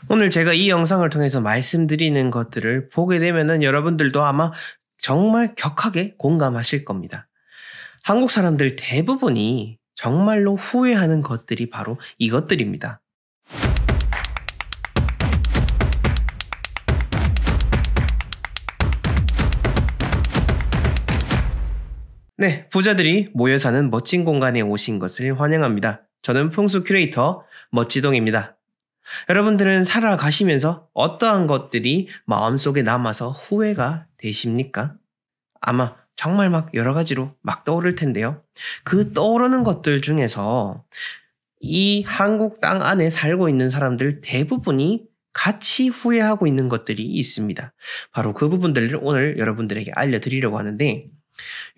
오늘 제가 이 영상을 통해서 말씀드리는 것들을 보게 되면은 여러분들도 아마 정말 격하게 공감하실 겁니다. 한국 사람들 대부분이 정말로 후회하는 것들이 바로 이것들입니다. 네, 부자들이 모여 사는 멋진 공간에 오신 것을 환영합니다. 저는 풍수 큐레이터 멋지동입니다. 여러분들은 살아가시면서 어떠한 것들이 마음속에 남아서 후회가 되십니까? 아마 정말 막 여러 가지로 막 떠오를 텐데요. 그 떠오르는 것들 중에서 이 한국 땅 안에 살고 있는 사람들 대부분이 같이 후회하고 있는 것들이 있습니다. 바로 그 부분들을 오늘 여러분들에게 알려드리려고 하는데,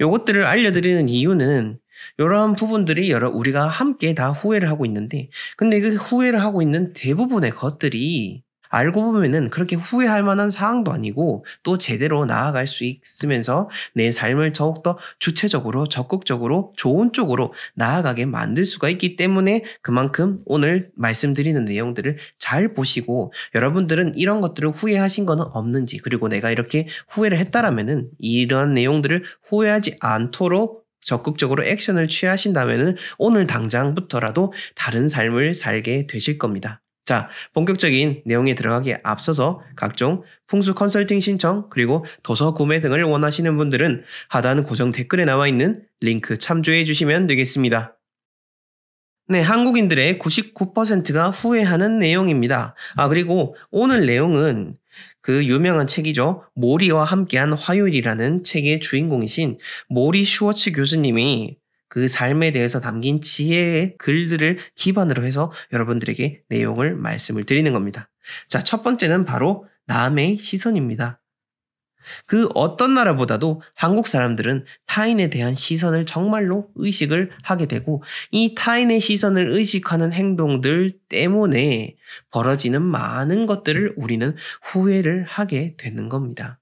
요것들을 알려드리는 이유는 이러한 부분들이 우리가 함께 다 후회를 하고 있는데, 근데 그 후회를 하고 있는 대부분의 것들이 알고 보면은 그렇게 후회할 만한 사항도 아니고 또 제대로 나아갈 수 있으면서 내 삶을 더욱더 주체적으로 적극적으로 좋은 쪽으로 나아가게 만들 수가 있기 때문에 그만큼 오늘 말씀드리는 내용들을 잘 보시고, 여러분들은 이런 것들을 후회하신 거는 없는지, 그리고 내가 이렇게 후회를 했다라면은 이러한 내용들을 후회하지 않도록 적극적으로 액션을 취하신다면은 오늘 당장부터라도 다른 삶을 살게 되실 겁니다. 자, 본격적인 내용에 들어가기에 앞서서 각종 풍수 컨설팅 신청 그리고 도서 구매 등을 원하시는 분들은 하단 고정 댓글에 나와 있는 링크 참조해 주시면 되겠습니다. 네, 한국인들의 99%가 후회하는 내용입니다. 그리고 오늘 내용은 그 유명한 책이죠. 모리와 함께한 화요일이라는 책의 주인공이신 모리 슈워츠 교수님이 그 삶에 대해서 담긴 지혜의 글들을 기반으로 해서 여러분들에게 내용을 말씀을 드리는 겁니다. 자, 첫 번째는 바로 남의 시선입니다. 그 어떤 나라보다도 한국 사람들은 타인에 대한 시선을 정말로 의식을 하게 되고, 이 타인의 시선을 의식하는 행동들 때문에 벌어지는 많은 것들을 우리는 후회를 하게 되는 겁니다.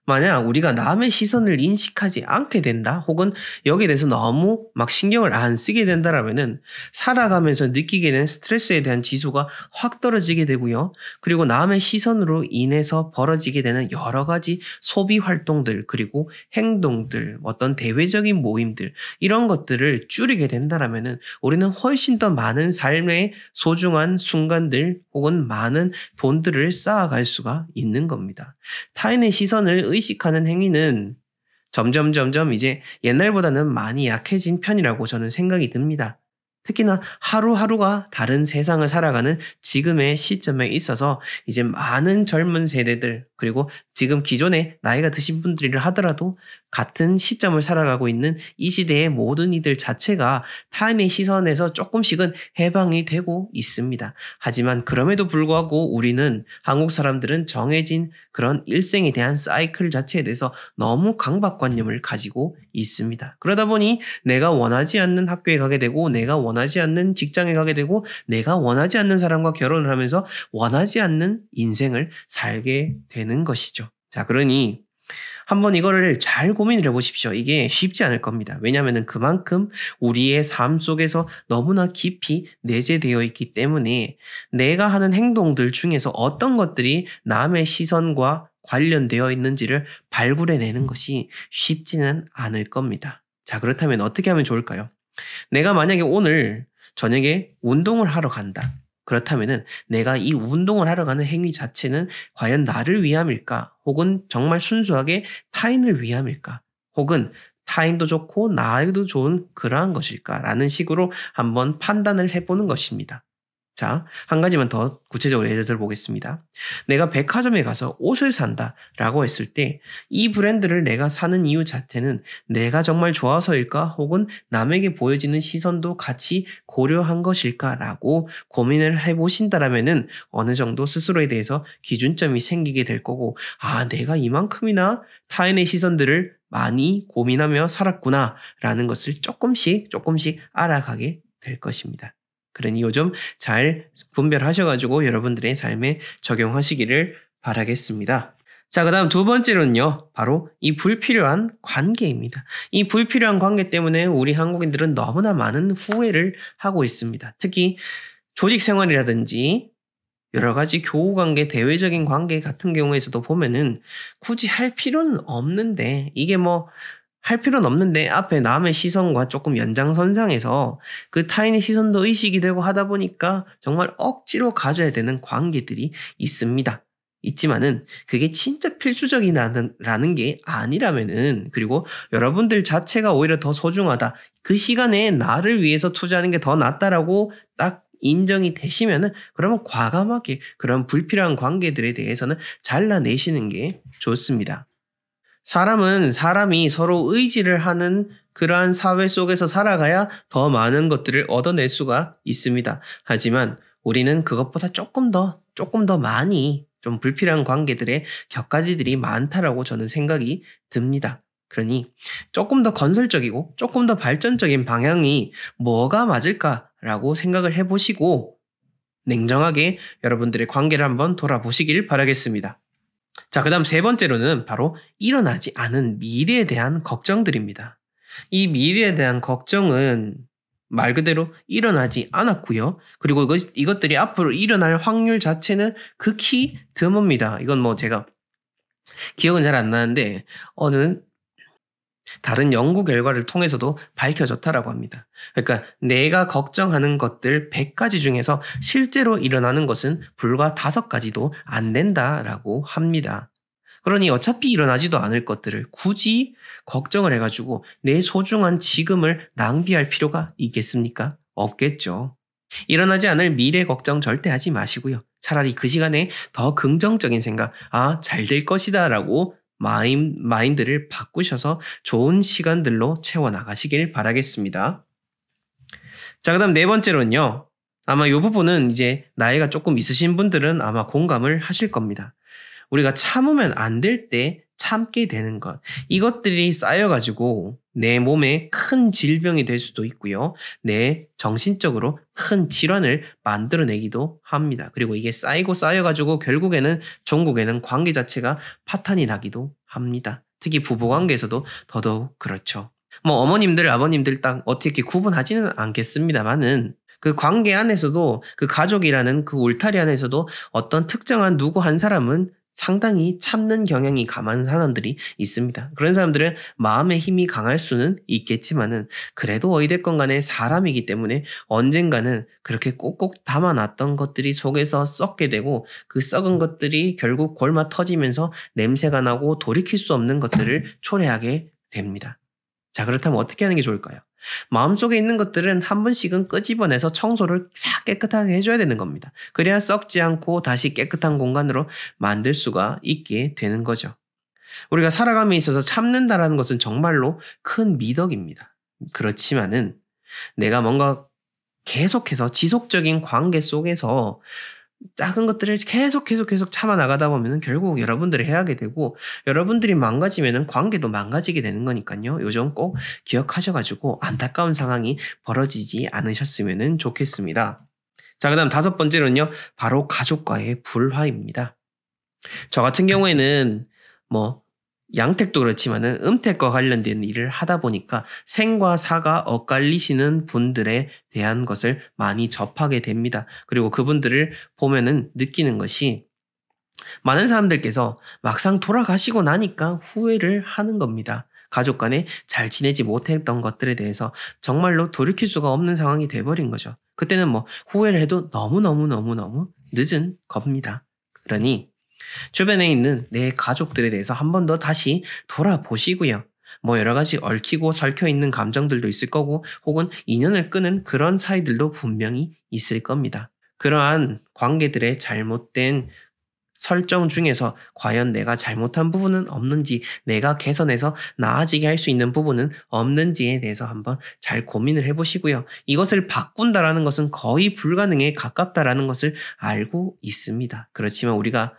만약 우리가 남의 시선을 인식하지 않게 된다, 혹은 여기에 대해서 너무 막 신경을 안 쓰게 된다라면은 살아가면서 느끼게 된 스트레스에 대한 지수가 확 떨어지게 되고요. 그리고 남의 시선으로 인해서 벌어지게 되는 여러 가지 소비 활동들, 그리고 행동들, 어떤 대외적인 모임들, 이런 것들을 줄이게 된다라면은 우리는 훨씬 더 많은 삶의 소중한 순간들 혹은 많은 돈들을 쌓아갈 수가 있는 겁니다. 타인의 시선을 의식하는 행위는 점점 이제 옛날보다는 많이 약해진 편이라고 저는 생각이 듭니다. 특히나 하루하루가 다른 세상을 살아가는 지금의 시점에 있어서 이제 많은 젊은 세대들, 그리고 지금 기존에 나이가 드신 분들이라 하더라도 같은 시점을 살아가고 있는 이 시대의 모든 이들 자체가 타인의 시선에서 조금씩은 해방이 되고 있습니다. 하지만 그럼에도 불구하고 우리는, 한국 사람들은 정해진 그런 일생에 대한 사이클 자체에 대해서 너무 강박관념을 가지고 있습니다. 그러다 보니 내가 원하지 않는 학교에 가게 되고, 내가 원하지 않는 직장에 가게 되고, 내가 원하지 않는 사람과 결혼을 하면서 원하지 않는 인생을 살게 되는 것이죠. 자, 그러니 한번 이거를 잘 고민을 해보십시오. 이게 쉽지 않을 겁니다. 왜냐하면 그만큼 우리의 삶 속에서 너무나 깊이 내재되어 있기 때문에 내가 하는 행동들 중에서 어떤 것들이 남의 시선과 관련되어 있는지를 발굴해내는 것이 쉽지는 않을 겁니다. 자, 그렇다면 어떻게 하면 좋을까요? 내가 만약에 오늘 저녁에 운동을 하러 간다. 그렇다면은 내가 이 운동을 하러 가는 행위 자체는 과연 나를 위함일까? 혹은 정말 순수하게 타인을 위함일까? 혹은 타인도 좋고 나에도 좋은 그러한 것일까? 라는 식으로 한번 판단을 해보는 것입니다. 자, 한 가지만 더 구체적으로 예를 들어보겠습니다. 내가 백화점에 가서 옷을 산다라고 했을 때 이 브랜드를 내가 사는 이유 자체는 내가 정말 좋아서일까? 혹은 남에게 보여지는 시선도 같이 고려한 것일까라고 고민을 해보신다라면은 어느 정도 스스로에 대해서 기준점이 생기게 될 거고, 내가 이만큼이나 타인의 시선들을 많이 고민하며 살았구나라는 것을 조금씩 알아가게 될 것입니다. 그러니 요즘 잘 분별하셔가지고 여러분들의 삶에 적용하시기를 바라겠습니다. 자, 그 다음 두 번째로는요, 바로 이 불필요한 관계입니다. 이 불필요한 관계 때문에 우리 한국인들은 너무나 많은 후회를 하고 있습니다. 특히 조직 생활이라든지 여러 가지 교우관계, 대외적인 관계 같은 경우에서도 보면은 굳이 할 필요는 없는데, 이게 뭐 할 필요는 없는데 앞에 남의 시선과 조금 연장선상에서 그 타인의 시선도 의식이 되고 하다 보니까 정말 억지로 가져야 되는 관계들이 있습니다. 있지만은 그게 진짜 필수적이라는 게 아니라면은, 그리고 여러분들 자체가 오히려 더 소중하다, 그 시간에 나를 위해서 투자하는 게 더 낫다라고 딱 인정이 되시면은, 그러면 과감하게 그런 불필요한 관계들에 대해서는 잘라내시는 게 좋습니다. 사람은 사람이 서로 의지를 하는 그러한 사회 속에서 살아가야 더 많은 것들을 얻어낼 수가 있습니다. 하지만 우리는 그것보다 조금 더 많이 좀 불필요한 관계들의 격가지들이 많다라고 저는 생각이 듭니다. 그러니 조금 더 건설적이고 조금 더 발전적인 방향이 뭐가 맞을까라고 생각을 해보시고 냉정하게 여러분들의 관계를 한번 돌아보시길 바라겠습니다. 자, 그 다음 세 번째로는 바로 일어나지 않은 미래에 대한 걱정들입니다. 이 미래에 대한 걱정은 말 그대로 일어나지 않았고요. 그리고 이것들이 앞으로 일어날 확률 자체는 극히 드뭅니다. 이건 뭐 제가 기억은 잘 안 나는데 어느 다른 연구 결과를 통해서도 밝혀졌다라고 합니다. 그러니까 내가 걱정하는 것들 100가지 중에서 실제로 일어나는 것은 불과 5가지도 안 된다라고 합니다. 그러니 어차피 일어나지도 않을 것들을 굳이 걱정을 해가지고 내 소중한 지금을 낭비할 필요가 있겠습니까? 없겠죠. 일어나지 않을 미래 걱정 절대 하지 마시고요. 차라리 그 시간에 더 긍정적인 생각, 잘 될 것이다 라고 마인드를 바꾸셔서 좋은 시간들로 채워나가시길 바라겠습니다. 자, 그 다음 네 번째로는요. 아마 이 부분은 이제 나이가 조금 있으신 분들은 아마 공감을 하실 겁니다. 우리가 참으면 안 될 때 참게 되는 것. 이것들이 쌓여가지고 내 몸에 큰 질병이 될 수도 있고요. 내 정신적으로 큰 질환을 만들어내기도 합니다. 그리고 이게 쌓여가지고 결국에는 종국에는 관계 자체가 파탄이 나기도 합니다. 특히 부부관계에서도 더더욱 그렇죠. 뭐 어머님들, 아버님들 딱 어떻게 구분하지는 않겠습니다만은 그 관계 안에서도 그 가족이라는 그 울타리 안에서도 어떤 특정한 누구 한 사람은 상당히 참는 경향이 강한 사람들이 있습니다. 그런 사람들은 마음의 힘이 강할 수는 있겠지만은 그래도 어찌됐건 간에 사람이기 때문에 언젠가는 그렇게 꾹꾹 담아놨던 것들이 속에서 썩게 되고 그 썩은 것들이 결국 골마 터지면서 냄새가 나고 돌이킬 수 없는 것들을 초래하게 됩니다. 자, 그렇다면 어떻게 하는 게 좋을까요? 마음속에 있는 것들은 한 번씩은 끄집어내서 청소를 싹 깨끗하게 해줘야 되는 겁니다. 그래야 썩지 않고 다시 깨끗한 공간으로 만들 수가 있게 되는 거죠. 우리가 살아감에 있어서 참는다라는 것은 정말로 큰 미덕입니다. 그렇지만은 내가 뭔가 계속해서 지속적인 관계 속에서 작은 것들을 계속 참아 나가다 보면 결국 여러분들이 해하게 되고 여러분들이 망가지면 관계도 망가지게 되는 거니까요. 요 점 꼭 기억하셔가지고 안타까운 상황이 벌어지지 않으셨으면 좋겠습니다. 자, 그 다음 5번째는요. 바로 가족과의 불화입니다. 저 같은 경우에는 뭐 양택도 그렇지만은 음택과 관련된 일을 하다 보니까 생과 사가 엇갈리시는 분들에 대한 것을 많이 접하게 됩니다. 그리고 그분들을 보면은 느끼는 것이 많은 사람들께서 막상 돌아가시고 나니까 후회를 하는 겁니다. 가족 간에 잘 지내지 못했던 것들에 대해서 정말로 돌이킬 수가 없는 상황이 돼버린 거죠. 그때는 뭐 후회를 해도 너무 늦은 겁니다. 그러니 주변에 있는 내 가족들에 대해서 한 번 더 다시 돌아보시고요. 뭐 여러 가지 얽히고 설켜 있는 감정들도 있을 거고 혹은 인연을 끄는 그런 사이들도 분명히 있을 겁니다. 그러한 관계들의 잘못된 설정 중에서 과연 내가 잘못한 부분은 없는지, 내가 개선해서 나아지게 할 수 있는 부분은 없는지에 대해서 한번 잘 고민을 해보시고요. 이것을 바꾼다라는 것은 거의 불가능에 가깝다라는 것을 알고 있습니다. 그렇지만 우리가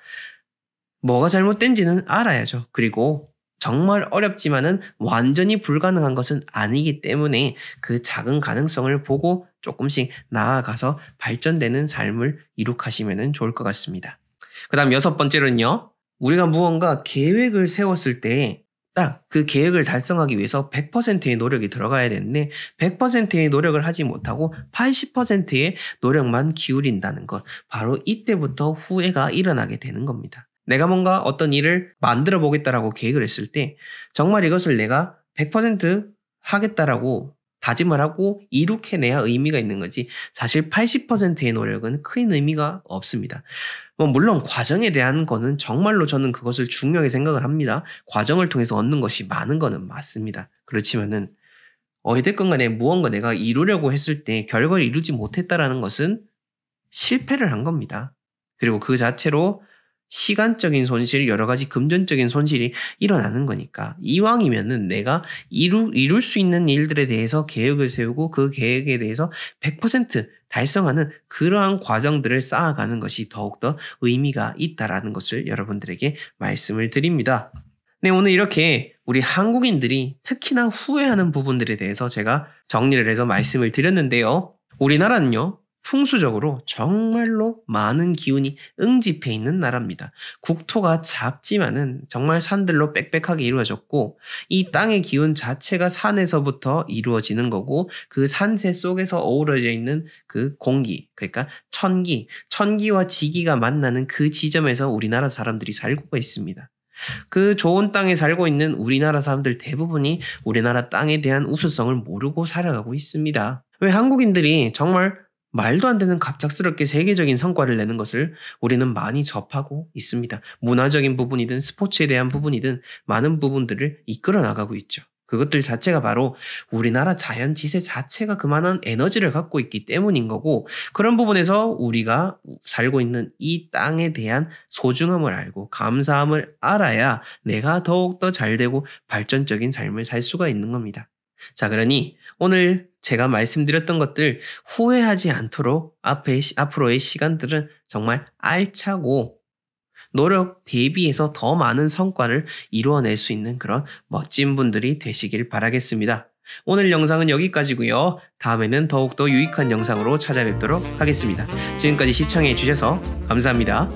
뭐가 잘못된지는 알아야죠. 그리고 정말 어렵지만은 완전히 불가능한 것은 아니기 때문에 그 작은 가능성을 보고 조금씩 나아가서 발전되는 삶을 이룩하시면 좋을 것 같습니다. 그 다음 6번째로는요. 우리가 무언가 계획을 세웠을 때 딱 그 계획을 달성하기 위해서 100%의 노력이 들어가야 되는데 100%의 노력을 하지 못하고 80%의 노력만 기울인다는 것. 바로 이때부터 후회가 일어나게 되는 겁니다. 내가 뭔가 어떤 일을 만들어 보겠다라고 계획을 했을 때 정말 이것을 내가 100% 하겠다라고 다짐을 하고 이룩해내야 의미가 있는 거지 사실 80%의 노력은 큰 의미가 없습니다. 물론 과정에 대한 거는 정말로 저는 그것을 중요하게 생각을 합니다. 과정을 통해서 얻는 것이 많은 거는 맞습니다. 그렇지만은 어찌됐건 간에 무언가 내가 이루려고 했을 때 결과를 이루지 못했다라는 것은 실패를 한 겁니다. 그리고 그 자체로 시간적인 손실, 여러 가지 금전적인 손실이 일어나는 거니까 이왕이면은 내가 이룰 수 있는 일들에 대해서 계획을 세우고 그 계획에 대해서 100% 달성하는 그러한 과정들을 쌓아가는 것이 더욱더 의미가 있다라는 것을 여러분들에게 말씀을 드립니다. 네, 오늘 이렇게 우리 한국인들이 특히나 후회하는 부분들에 대해서 제가 정리를 해서 말씀을 드렸는데요. 우리나라는요. 풍수적으로 정말로 많은 기운이 응집해 있는 나라입니다. 국토가 작지만은 정말 산들로 빽빽하게 이루어졌고 이 땅의 기운 자체가 산에서부터 이루어지는 거고 그 산세 속에서 어우러져 있는 그 공기, 그러니까 천기와 지기가 만나는 그 지점에서 우리나라 사람들이 살고 있습니다. 그 좋은 땅에 살고 있는 우리나라 사람들 대부분이 우리나라 땅에 대한 우수성을 모르고 살아가고 있습니다. 왜 한국인들이 정말 말도 안 되는 갑작스럽게 세계적인 성과를 내는 것을 우리는 많이 접하고 있습니다. 문화적인 부분이든 스포츠에 대한 부분이든 많은 부분들을 이끌어 나가고 있죠. 그것들 자체가 바로 우리나라 자연 지세 자체가 그만한 에너지를 갖고 있기 때문인 거고 그런 부분에서 우리가 살고 있는 이 땅에 대한 소중함을 알고 감사함을 알아야 내가 더욱더 잘되고 발전적인 삶을 살 수가 있는 겁니다. 자, 그러니 오늘 제가 말씀드렸던 것들 후회하지 않도록 앞으로의 시간들은 정말 알차고 노력 대비해서 더 많은 성과를 이루어낼 수 있는 그런 멋진 분들이 되시길 바라겠습니다. 오늘 영상은 여기까지고요. 다음에는 더욱더 유익한 영상으로 찾아뵙도록 하겠습니다. 지금까지 시청해 주셔서 감사합니다.